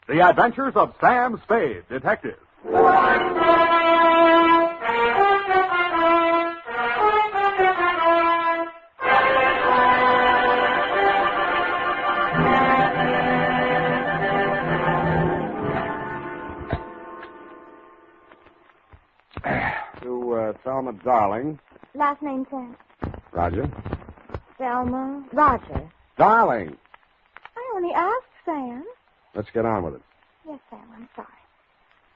The Adventures of Sam Spade, Detective. Thelma Darling. Last name, Sam? Roger. Thelma Roger. Darling. I only asked, Sam. Let's get on with it. Yes, Sam, I'm sorry.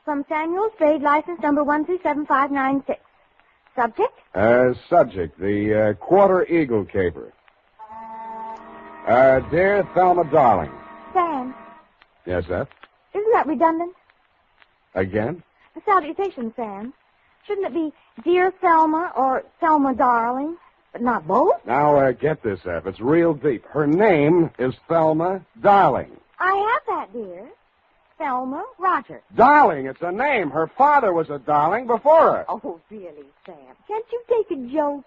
From Samuel Spade, license number 1375596. Subject? Subject, the Quarter Eagle caper. Dear Thelma Darling. Sam. Yes, F? Isn't that redundant? Again? The salutation, Sam. Shouldn't it be Dear Thelma or Thelma Darling, but not both? Now, get this, F. It's real deep. Her name is Thelma Darling. I have that, dear. Thelma Roger. Darling, it's a name. Her father was a darling before her. Oh, really, Sam? Can't you take a joke?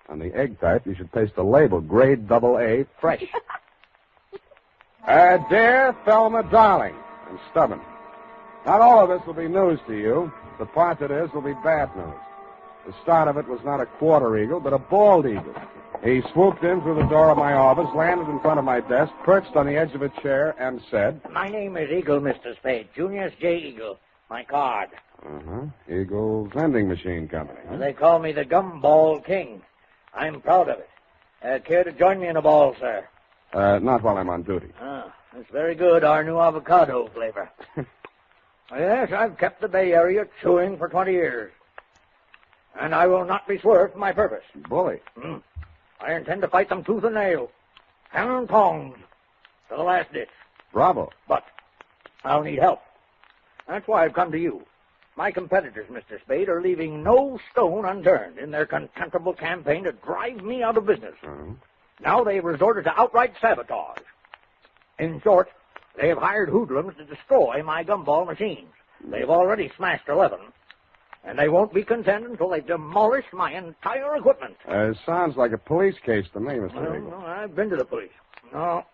On the egg type, you should paste the label, grade AA, fresh. Dear Thelma Darling. And stubborn. Not all of this will be news to you. The part that is will be bad news. The start of it was not a quarter eagle, but a bald eagle. He swooped in through the door of my office, landed in front of my desk, perched on the edge of a chair, and said... My name is Eagle, Mr. Spade. Junius J. Eagle. My card. Eagle Vending Machine Company. Huh? They call me the Gumball King. I'm proud of it. Care to join me in a ball, sir? Not while I'm on duty. Ah, that's very good, our new avocado flavor. Yes, I've kept the Bay Area chewing for 20 years. And I will not be swerved from my purpose. Bully. I intend to fight them tooth and nail. Hammer and tongs. To the last ditch. Bravo. But I'll need help. That's why I've come to you. My competitors, Mr. Spade, are leaving no stone unturned in their contemptible campaign to drive me out of business. Now they've resorted to outright sabotage. In short, they have hired hoodlums to destroy my gumball machines. They've already smashed 11. And they won't be content until they've demolished my entire equipment. Sounds like a police case to me, Mr. Eagle. No, I've been to the police. No,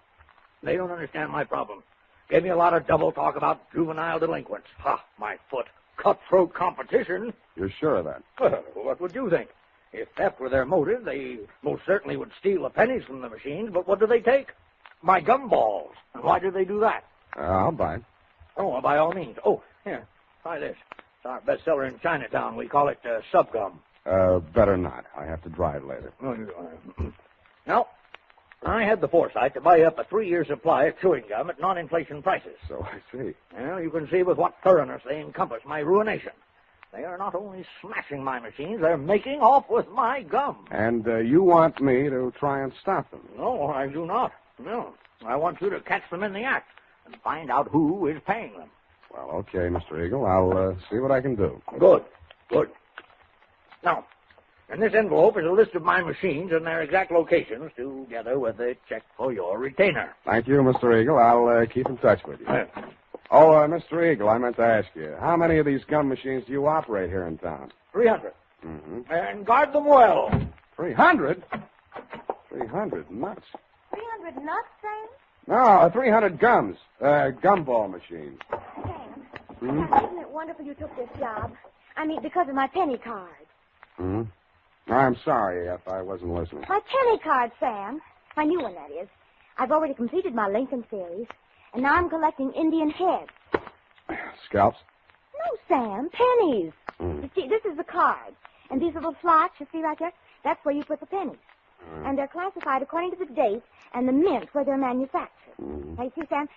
they don't understand my problem. Gave me a lot of double talk about juvenile delinquents. Ha, my foot. Cutthroat competition. You're sure of that? Well, what would you think? If theft were their motive, they most certainly would steal the pennies from the machines, but what do they take? My gumballs. And why do they do that? I'll buy it. Oh, well, by all means. Oh, here, try this. It's our bestseller in Chinatown. We call it Subgum. Better not. I have to drive later. Now, I had the foresight to buy up a 3-year supply of chewing gum at non-inflation prices. So I see. Well, you can see with what thoroughness they encompass my ruination. They are not only smashing my machines, they're making off with my gum. And you want me to try and stop them? No, I do not. No. I want you to catch them in the act and find out who is paying them. Well, okay, Mr. Eagle. I'll see what I can do. Good. Now, in this envelope is a list of my machines and their exact locations, together with a check for your retainer. Thank you, Mr. Eagle. I'll keep in touch with you. Mr. Eagle, I meant to ask you, how many of these gum machines do you operate here in town? 300. And guard them well. 300? 300 nuts. 300 nuts, Sam? No, 300 gums. Gumball machines. Sam, isn't it wonderful you took this job? I mean, because of my penny card. I'm sorry if I wasn't listening. My penny card, Sam. My new one, that is. I've already completed my Lincoln series, and now I'm collecting Indian heads. Scalps? No, Sam, pennies. You see, this is the card, and these little slots you see right there, that's where you put the pennies. And they're classified according to the date and the mint where they're manufactured. Now, you see, Sam,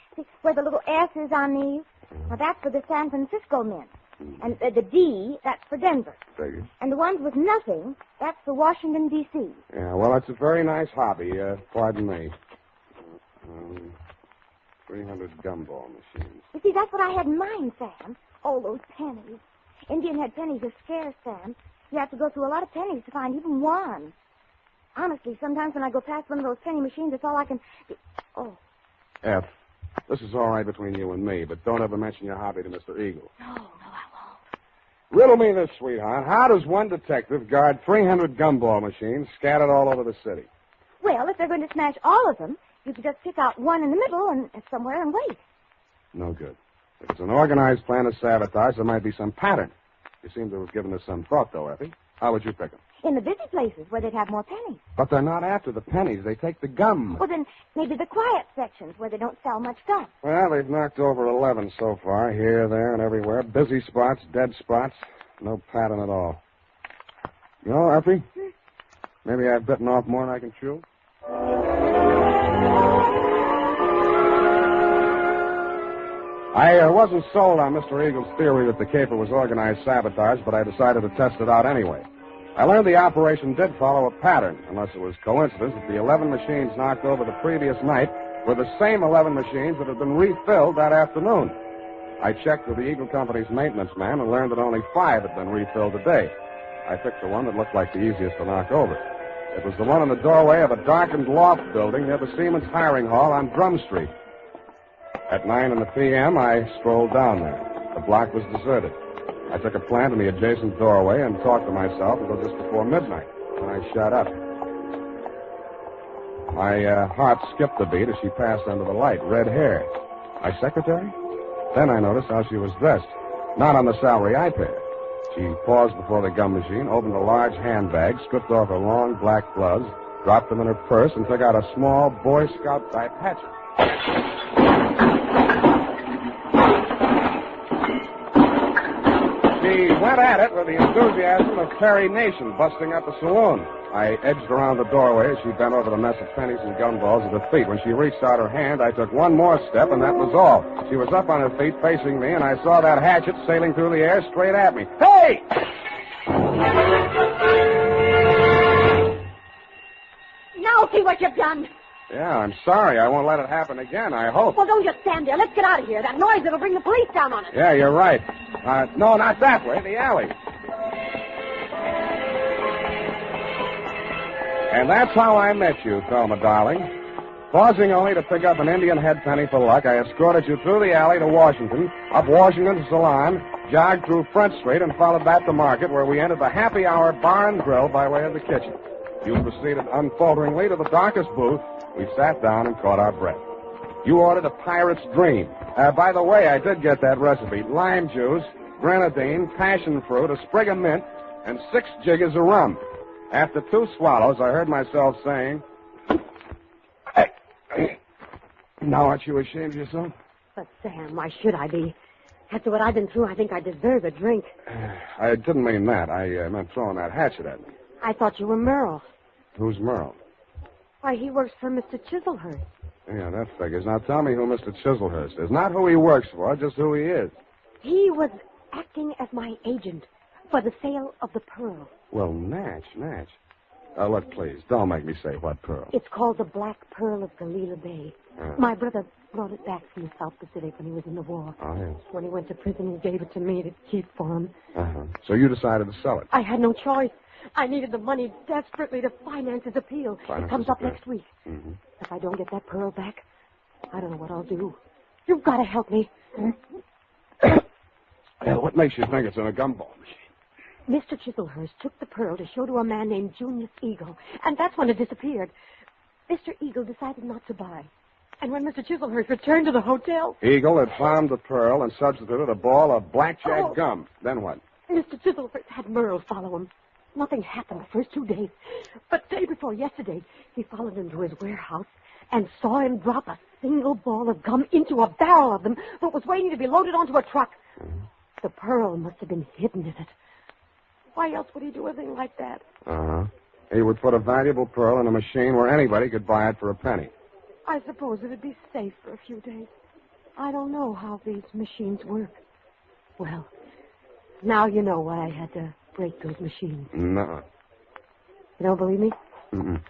where the little S is on these? Now, that's for the San Francisco mint. And the D, that's for Denver. Figure. And the ones with nothing, that's for Washington, D.C. Yeah, well, that's a very nice hobby. Pardon me. 300 gumball machines. You see, that's what I had in mind, Sam. Oh, those pennies. Indian head pennies are scarce, Sam. You have to go through a lot of pennies to find even one. Honestly, sometimes when I go past one of those penny machines, it's all I can... Oh. F, this is all right between you and me, but don't ever mention your hobby to Mr. Eagle. No, I won't. Riddle me this, sweetheart. How does one detective guard 300 gumball machines scattered all over the city? Well, if they're going to smash all of them, you could just pick out one in the middle and somewhere and wait. No, no good. If it's an organized plan of sabotage, there might be some pattern. You seem to have given us some thought, though, Effie. How would you pick them? In the busy places where they'd have more pennies. But they're not after the pennies. They take the gum. Well, then maybe the quiet sections where they don't sell much gum. Well, they've knocked over 11 so far, here, there, and everywhere. Busy spots, dead spots. No pattern at all. You know, Effie, maybe I've bitten off more than I can chew. I wasn't sold on Mr. Eagle's theory that the caper was organized sabotage, but I decided to test it out anyway. I learned the operation did follow a pattern, unless it was coincidence that the 11 machines knocked over the previous night were the same 11 machines that had been refilled that afternoon. I checked with the Eagle Company's maintenance man and learned that only 5 had been refilled today. I picked the one that looked like the easiest to knock over. It was the one in the doorway of a darkened loft building near the Siemens Hiring Hall on Drum Street. At 9 p.m., I strolled down there. The block was deserted. I took a plant in the adjacent doorway and talked to myself until just before midnight, when I shut up. My heart skipped a beat as she passed under the light. Red hair. My secretary? Then I noticed how she was dressed. Not on the salary I paid. She paused before the gum machine, opened a large handbag, stripped off her long black gloves, dropped them in her purse, and took out a small Boy Scout-type hatchet. She went at it with the enthusiasm of Perry Nation busting up a saloon. I edged around the doorway as she bent over the mess of pennies and gumballs at her feet. When she reached out her hand, I took one more step, and that was all. She was up on her feet facing me, and I saw that hatchet sailing through the air straight at me. Hey! Now see what you've done. Yeah, I'm sorry. I won't let it happen again, I hope. Well, don't just stand there. Let's get out of here. That noise, it'll bring the police down on us. Yeah, you're right. No, not that way. The alley. And that's how I met you, Thelma, darling. Pausing only to pick up an Indian head penny for luck, I escorted you through the alley to Washington, up Washington to Salon, jogged through Front Street, and followed that to Market, where we entered the Happy Hour Bar and Grill by way of the kitchen. You proceeded unfalteringly to the darkest booth. We sat down and caught our breath. You ordered a pirate's dream. By the way, I did get that recipe. Lime juice, grenadine, passion fruit, a sprig of mint, and 6 jiggers of rum. After 2 swallows, I heard myself saying, now aren't you ashamed of yourself? But, Sam, why should I be? After what I've been through, I think I deserve a drink. I didn't mean that. I meant throwing that hatchet at me. I thought you were Merle. Who's Merle? Why, he works for Mr. Chiselhurst. Yeah, that figures. Now tell me who Mr. Chiselhurst is. Not who he works for, just who he is. He was acting as my agent for the sale of the pearl. Well, Natch. Look, please, don't make me say what pearl. It's called the Black Pearl of Galila Bay. My brother brought it back from the South Pacific when he was in the war. Oh, yes. When he went to prison, he gave it to me to keep for him. Uh-huh. So you decided to sell it? I had no choice. I needed the money desperately to finance his appeal. It comes up next week. Mm-hmm. If I don't get that pearl back, I don't know what I'll do. You've got to help me. What makes you think it's in a gumball machine? Mr. Chiselhurst took the pearl to show to a man named Junius Eagle, and that's when it disappeared. Mr. Eagle decided not to buy. And when Mr. Chiselhurst returned to the hotel... Eagle had found the pearl and substituted a ball of blackjack gum. Then what? Mr. Chiselhurst had Merle follow him. Nothing happened the first 2 days. But day before yesterday, he followed him to his warehouse and saw him drop a single ball of gum into a barrel of them that was waiting to be loaded onto a truck. Mm-hmm. The pearl must have been hidden in it. Why else would he do a thing like that? Uh-huh. He would put a valuable pearl in a machine where anybody could buy it for a penny. I suppose it'd be safe for a few days. I don't know how these machines work. Well, now you know why I had to break those machines. No. You don't believe me? Mm-mm.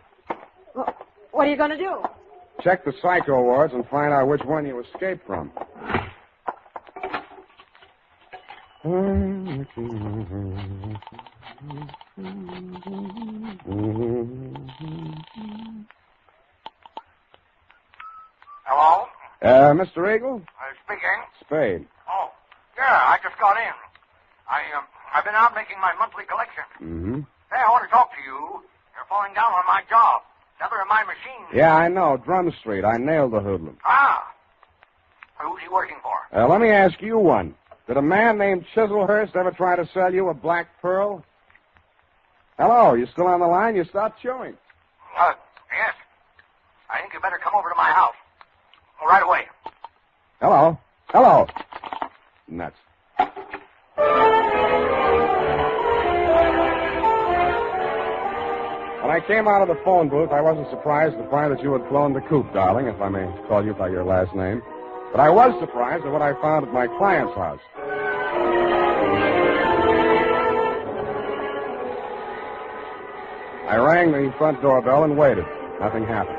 Well, what are you going to do? Check the psycho wards and find out which one you escaped from. Hello? Mr. Eagle? Speaking. Spade. Oh, yeah, I just got in. I've been out making my monthly collection. Mm-hmm. Hey, I want to talk to you. You're falling down on my job. Another of my machines. Yeah, I know. Drum Street. I nailed the hoodlum. Ah. Who's he working for? Let me ask you one. Did a man named Chiselhurst ever try to sell you a black pearl? Hello, you still on the line? You stopped chewing. Yes. I think you better come over to my house. Right away. Hello. Hello. Nuts. When I came out of the phone booth, I wasn't surprised to find that you had flown the coop, darling, if I may call you by your last name. But I was surprised at what I found at my client's house. I rang the front doorbell and waited. Nothing happened.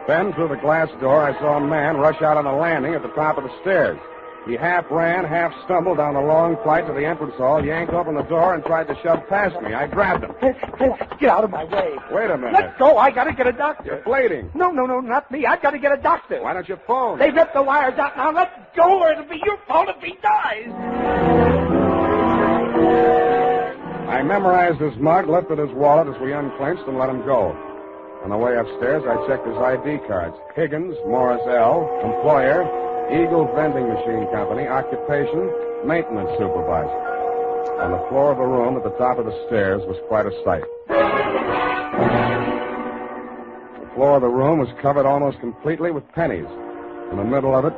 Then, through the glass door, I saw a man rush out on the landing at the top of the stairs. He half ran, half stumbled down the long flight to the entrance hall, yanked open the door, and tried to shove past me. I grabbed him. Hey, get out of my way. Wait a minute. Let go. I got to get a doctor. You're bleeding. No, not me. I've got to get a doctor. Why don't you phone? They ripped the wires out. Now let go, or it'll be your fault if he dies. I memorized his mug, lifted his wallet as we unclinched, and let him go. On the way upstairs, I checked his ID cards. Higgins, Morris L., employer, Eagle Vending Machine Company, occupation, maintenance supervisor. On the floor of a room at the top of the stairs was quite a sight. The floor of the room was covered almost completely with pennies. In the middle of it,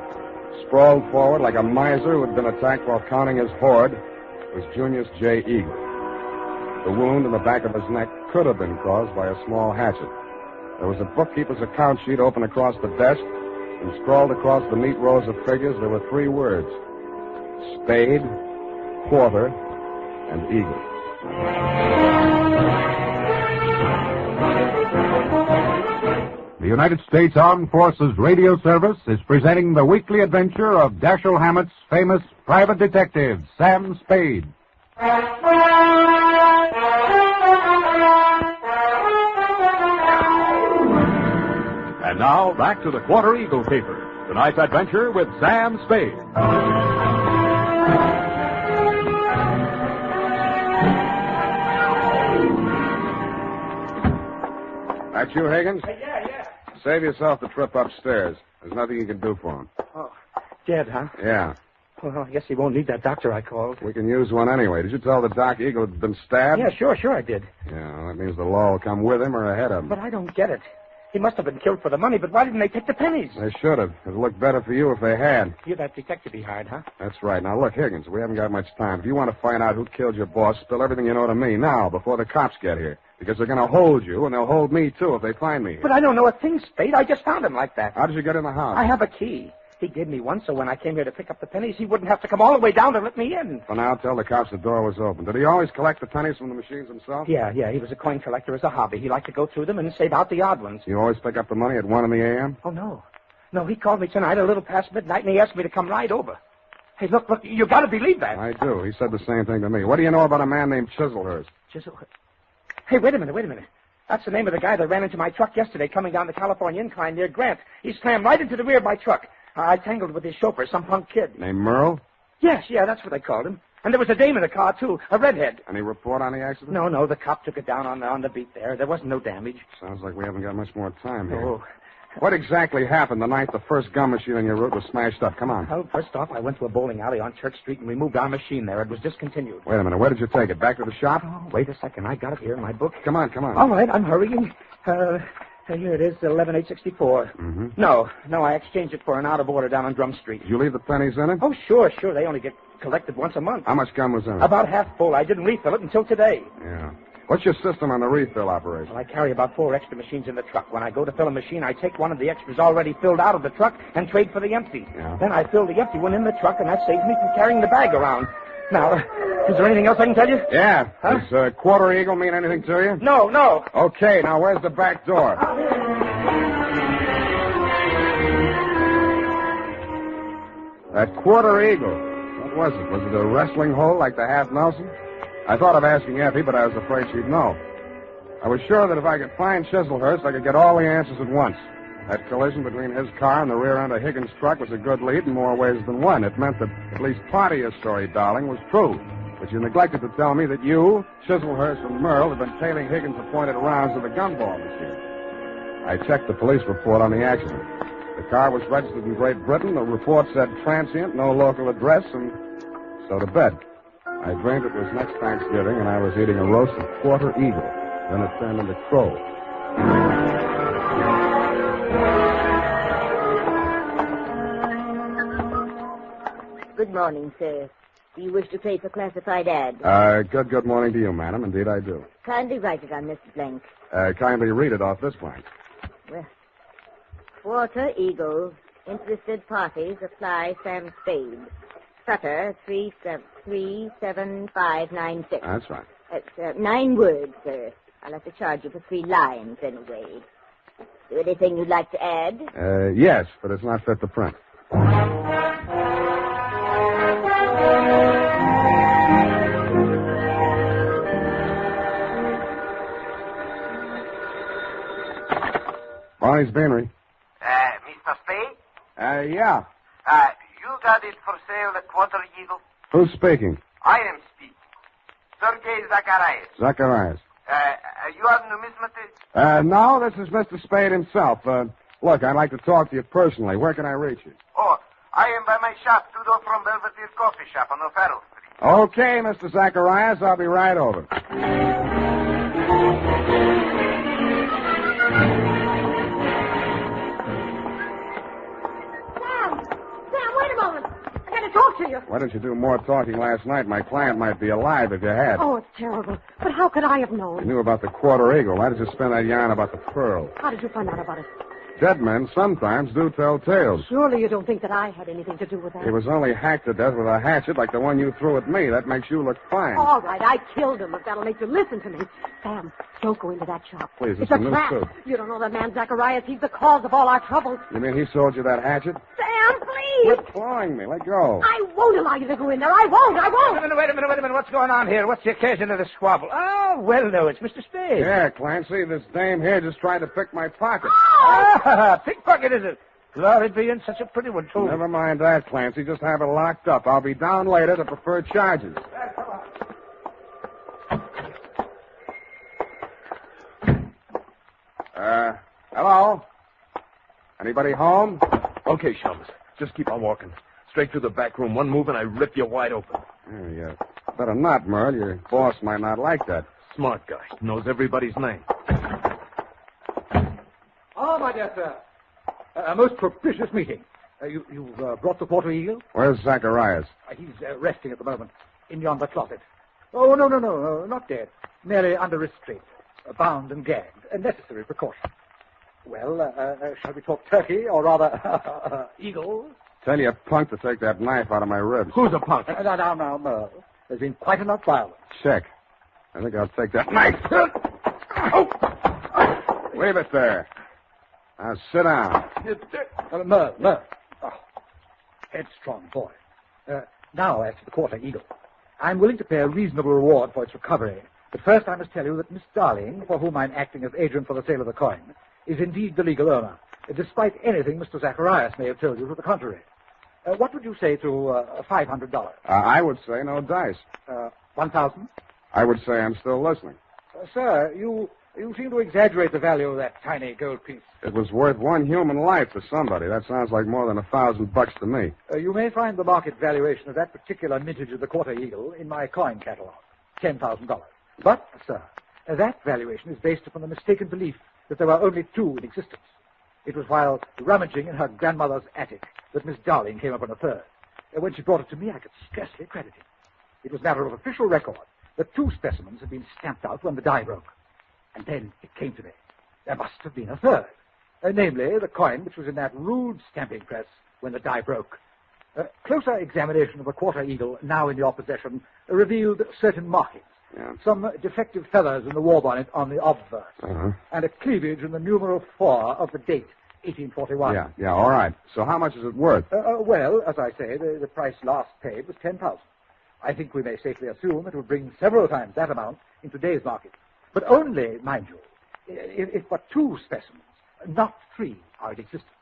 sprawled forward like a miser who had been attacked while counting his hoard, was Junius J. Eagle. The wound in the back of his neck could have been caused by a small hatchet. There was a bookkeeper's account sheet open across the desk, and scrawled across the neat rows of figures there were 3 words: Spade, Quarter, and Eagle. The United States Armed Forces Radio Service is presenting the weekly adventure of Dashiell Hammett's famous private detective, Sam Spade. And now, back to the Quarter Eagle caper. Tonight's adventure with Sam Spade. That you, Higgins? Yeah. Save yourself the trip upstairs. There's nothing you can do for him. Oh, dead, huh? Yeah. Well, I guess he won't need that doctor I called. We can use one anyway. Did you tell the doc Eagle had been stabbed? Yeah, sure I did. Yeah, well, that means the law will come with him or ahead of him. But I don't get it. He must have been killed for the money, but why didn't they take the pennies? They should have. It'd look better for you if they had. You're that detective hired, huh? That's right. Now, look, Higgins, we haven't got much time. If you want to find out who killed your boss, spill everything you know to me now, before the cops get here. Because they're going to hold you, and they'll hold me, too, if they find me here. But I don't know a thing, Spade. I just found him like that. How did you get in the house? I have a key. He gave me one, so when I came here to pick up the pennies, he wouldn't have to come all the way down to let me in. For now, tell the cops the door was open. Did he always collect the pennies from the machines himself? Yeah. He was a coin collector as a hobby. He liked to go through them and save out the odd ones. You always pick up the money at 1 in the a.m.? Oh, no. No, he called me tonight a little past midnight, and he asked me to come right over. Hey, look, you got to believe that. I do. He said the same thing to me. What do you know about a man named Chiselhurst? Hey, wait a minute. That's the name of the guy that ran into my truck yesterday coming down the California incline near Grant. He slammed right into the rear of my truck. I tangled with his chauffeur, some punk kid. Named Merle? Yes, that's what they called him. And there was a dame in the car, too, a redhead. Any report on the accident? No, the cop took it down on the beat there. There wasn't no damage. Sounds like we haven't got much more time here. Oh. What exactly happened the night the first gum machine on your route was smashed up? Come on. Well, first off, I went to a bowling alley on Church Street and we moved our machine there. It was discontinued. Wait a minute. Where did you take it? Back to the shop? Oh, wait a second. I got it here in my book. Come on. All right, I'm hurrying. Here it is, 11864. Mm-hmm. No, I exchanged it for an out of order down on Drum Street. Did you leave the pennies in it? Oh, sure. They only get collected once a month. How much gum was in it? About half full. I didn't refill it until today. Yeah. What's your system on the refill operation? Well, I carry about 4 extra machines in the truck. When I go to fill a machine, I take one of the extras already filled out of the truck and trade for the empty. Yeah. Then I fill the empty one in the truck, and that saves me from carrying the bag around. Now, is there anything else I can tell you? Yeah. Huh? Does Quarter Eagle mean anything to you? No. Okay, now where's the back door? That Quarter Eagle. What was it? Was it a wrestling hole like the Half Nelson? I thought of asking Effie, but I was afraid she'd know. I was sure that if I could find Chiselhurst, I could get all the answers at once. That collision between his car and the rear end of Higgins' truck was a good lead in more ways than one. It meant that at least part of your story, darling, was true. But you neglected to tell me that you, Chiselhurst, and Merle had been tailing Higgins' appointed rounds of the gumball machine. I checked the police report on the accident. The car was registered in Great Britain. The report said transient, no local address, and so to bed. I dreamed it was next Thanksgiving, and I was eating a roasted quarter eagle. Then it turned into crow. Good morning, sir. Do you wish to place a classified ad? Good morning to you, madam. Indeed, I do. Kindly write it on this blank. Kindly read it off this blank. Well, quarter eagle. Interested parties apply Sam Spade. Sutter 37596. That's right. That's 9 words, sir. I'll have to charge you for 3 lines anyway. Is there anything you'd like to add? Yes, but it's not fit to print. Barney's Beanery. Mr. Spade? Yeah. You got it for sale, the quarter eagle? Who's speaking? I am speaking. Sergei Zacharias. Zacharias. You are numismatist? No, this is Mr. Spade himself. Look, I'd like to talk to you personally. Where can I reach you? Oh, I am by my shop, 2 doors from Belvedere Coffee Shop on O'Farrell Street. Okay, Mr. Zacharias, I'll be right over. Sam, wait a moment. I got to talk to you. Why didn't you do more talking last night? My client might be alive if you had. Oh, it's terrible. But how could I have known? You knew about the quarter eagle. Why did you spin that yarn about the pearl? How did you find out about it? Dead men sometimes do tell tales. Surely you don't think that I had anything to do with that. He was only hacked to death with a hatchet like the one you threw at me. That makes you look fine. All right, I killed him, if that'll make you listen to me. Sam, don't go into that shop. Please, it's it's a a new trap. suit. You don't know that man Zacharias. He's the cause of all our troubles. You mean he sold you that hatchet? Sam, please! Quit clawing me. Let go. I won't allow you to go in there. I won't. Wait a minute. What's going on here? What's the occasion of the squabble? Oh, well, no, it's Mr. Spade. Yeah, Clancy, this dame here just tried to pick my pocket. Ah, pickpocket, is it? Glory be in such a pretty one, too. Never mind that, Clancy. Just have it locked up. I'll be down later to prefer charges. Hello? Anybody home? Okay, Shums. Just keep on walking. Straight through the back room. One move and I rip you wide open. Yeah. Better not, Merle. Your boss might not like that. Smart guy. Knows everybody's name. Oh, my dear sir. A most propitious meeting. You've brought the quarter eagle? Where's Zacharias? He's resting at the moment in yonder closet. Oh, no, not dead. Merely under restraint. Bound and gagged. A necessary precaution. Well, shall we talk turkey, or rather, eagle? Tell your punk to take that knife out of my ribs. Who's a punk? Now, Merle. There's been quite enough violence. Check. I think I'll take that knife. Leave it there. Now, sit down. Merle. Oh, headstrong boy. Now, as to the quarter eagle. I'm willing to pay a reasonable reward for its recovery. But first I must tell you that Miss Darling, for whom I'm acting as agent for the sale of the coin, is indeed the legal owner, despite anything Mr. Zacharias may have told you to the contrary. What would you say to $500? I would say no dice. 1,000? I would say I'm still listening. Sir, you seem to exaggerate the value of that tiny gold piece. It was worth one human life to somebody. That sounds like more than $1,000 to me. You may find the market valuation of that particular mintage of the quarter eagle in my coin catalog, $10,000. But, sir, that valuation is based upon the mistaken belief that there were only 2 in existence. It was while rummaging in her grandmother's attic that Miss Darling came upon a third. When she brought it to me, I could scarcely credit it. It was matter of official record that 2 specimens had been stamped out when the die broke. And then it came to me. There must have been a third. Namely, the coin which was in that rude stamping press when the die broke. Closer examination of the quarter eagle, now in your possession, revealed certain markings. Yeah. Some defective feathers in the war bonnet on the obverse. And a cleavage in the numeral 4 of the date, 1841. Yeah, all right. So how much is it worth? Well, as I say, the price last paid was $10,000. I think we may safely assume it would bring several times that amount in today's market. But only, mind you, if but 2 specimens, not 3, are in existence.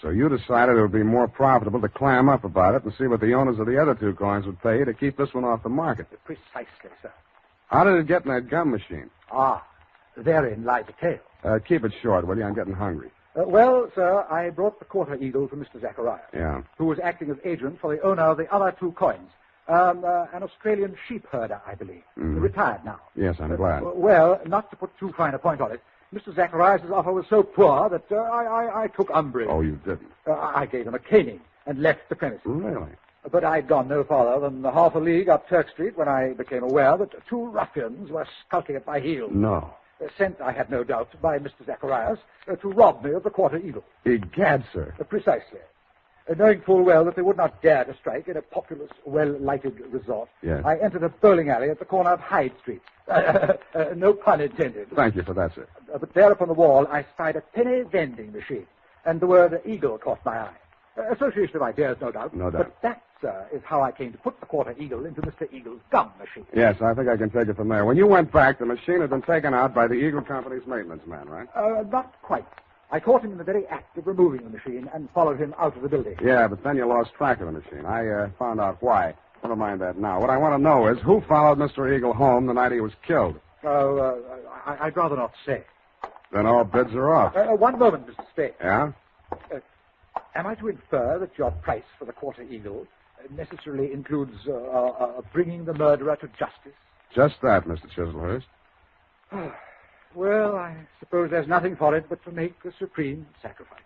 So you decided it would be more profitable to clam up about it and see what the owners of the other 2 coins would pay to keep this one off the market. Precisely, sir. How did it get in that gum machine? Therein lies the tale. Keep it short, will you? I'm getting hungry. Well, sir, I brought the quarter eagle from Mr. Zacharias. Yeah. Who was acting as agent for the owner of the other 2 coins. An Australian sheep herder, I believe. Retired now. Yes, I'm glad. Well, not to put too fine a point on it, Mr. Zacharias' offer was so poor that I took umbrage. Oh, you didn't? I gave him a caning and left the premises. Really? But I'd gone no farther than half a league up Turk Street when I became aware that 2 ruffians were skulking at my heels. No. Sent, I had no doubt, by Mr. Zacharias to rob me of the quarter eagle. Egad, sir. Precisely. Knowing full well that they would not dare to strike in a populous, well-lighted resort, yes. I entered a bowling alley at the corner of Hyde Street. No pun intended. Thank you for that, sir. But there upon the wall, I spied a penny vending machine, and the word eagle caught my eye. Association of ideas, no doubt. No doubt. But that, sir, is how I came to put the quarter eagle into Mr. Eagle's gum machine. Yes, I think I can take it from there. When you went back, the machine had been taken out by the Eagle Company's maintenance man, right? Not quite. I caught him in the very act of removing the machine and followed him out of the building. Yeah, but then you lost track of the machine. I found out why. Never mind that now. What I want to know is who followed Mr. Eagle home the night he was killed. I'd rather not say. Then all bids are off. One moment, Mr. Spade. Yeah? Am I to infer that your price for the quarter eagle necessarily includes bringing the murderer to justice? Just that, Mr. Chislehurst. Well, I suppose there's nothing for it but to make the supreme sacrifice.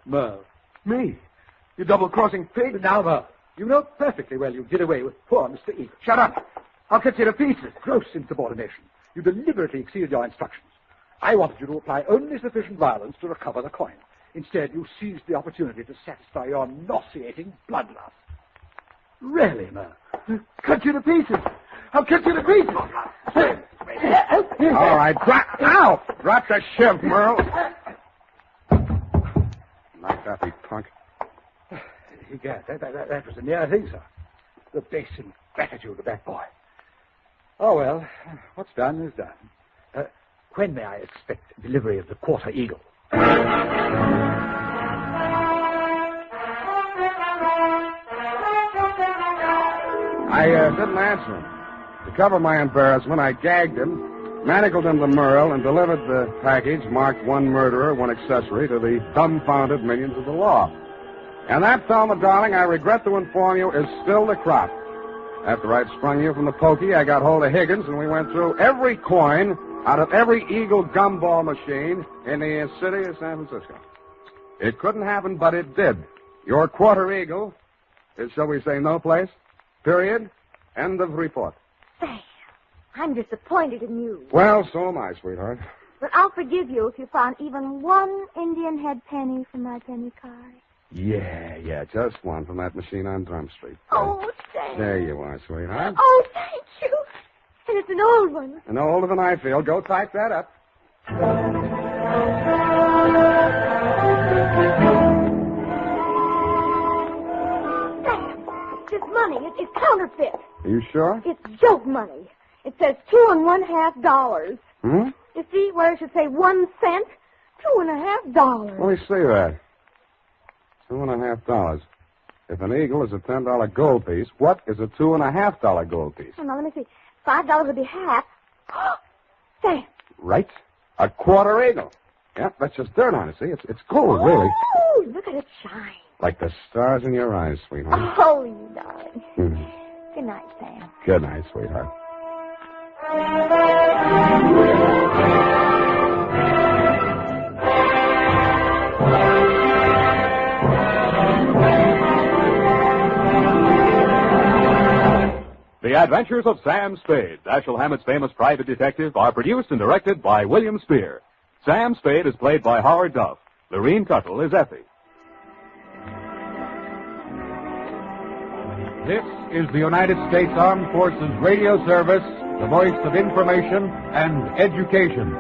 Merle. Me? You double-crossing pig? Now, Merle, you know perfectly well you did away with poor Mr. Eagle. Shut up. I'll cut you to pieces. Gross insubordination. You deliberately exceeded your instructions. I wanted you to apply only sufficient violence to recover the coin. Instead, you seized the opportunity to satisfy your nauseating bloodlust. Really, Merle? Cut you to pieces. I'll cut you to pieces. All right, Ow! Drop the shiv, Merle. Knocked off, you punk. Egad, that was a near thing, sir. The base ingratitude of that boy. Oh, well, what's done is done. When may I expect delivery of the quarter eagle? I didn't answer him. To cover my embarrassment, I gagged him, manacled him to Merle, and delivered the package marked 1 murderer, 1 accessory to the dumbfounded millions of the law. And that, Thelma, darling, I regret to inform you, is still the crop. After I'd sprung you from the pokey, I got hold of Higgins, and we went through every coin out of every Eagle gumball machine in the city of San Francisco. It couldn't happen, but it did. Your quarter eagle is, shall we say, no place. Period. End of report. Sam, I'm disappointed in you. Well, so am I, sweetheart. But I'll forgive you if you found even 1 Indian head penny from my penny card. Yeah, just 1 from that machine on Drum Street. Oh, Sam. There you are, sweetheart. Oh, thank you. And it's an old one. And older than I feel. Go type that up. Sam, this money, it's counterfeit. Are you sure? It's joke money. It says $2.50. Hmm? You see where it should say 1 cent? $2.50. Let me see that. $2.50. If an eagle is a $10 gold piece, what is a $2.50 gold piece? Oh, now, let me see. $5 would be half. Sam. Right. A quarter eagle. Yep, that's just dirt on it, see? It's gold, really. Oh, look at it shine. Like the stars in your eyes, sweetheart. Oh, you darling. Mm. Good night, Sam. Good night, sweetheart. The Adventures of Sam Spade, Dashiell Hammett's famous private detective, are produced and directed by William Spier. Sam Spade is played by Howard Duff. Lurene Tuttle is Effie. This is the United States Armed Forces Radio Service, the voice of information and education.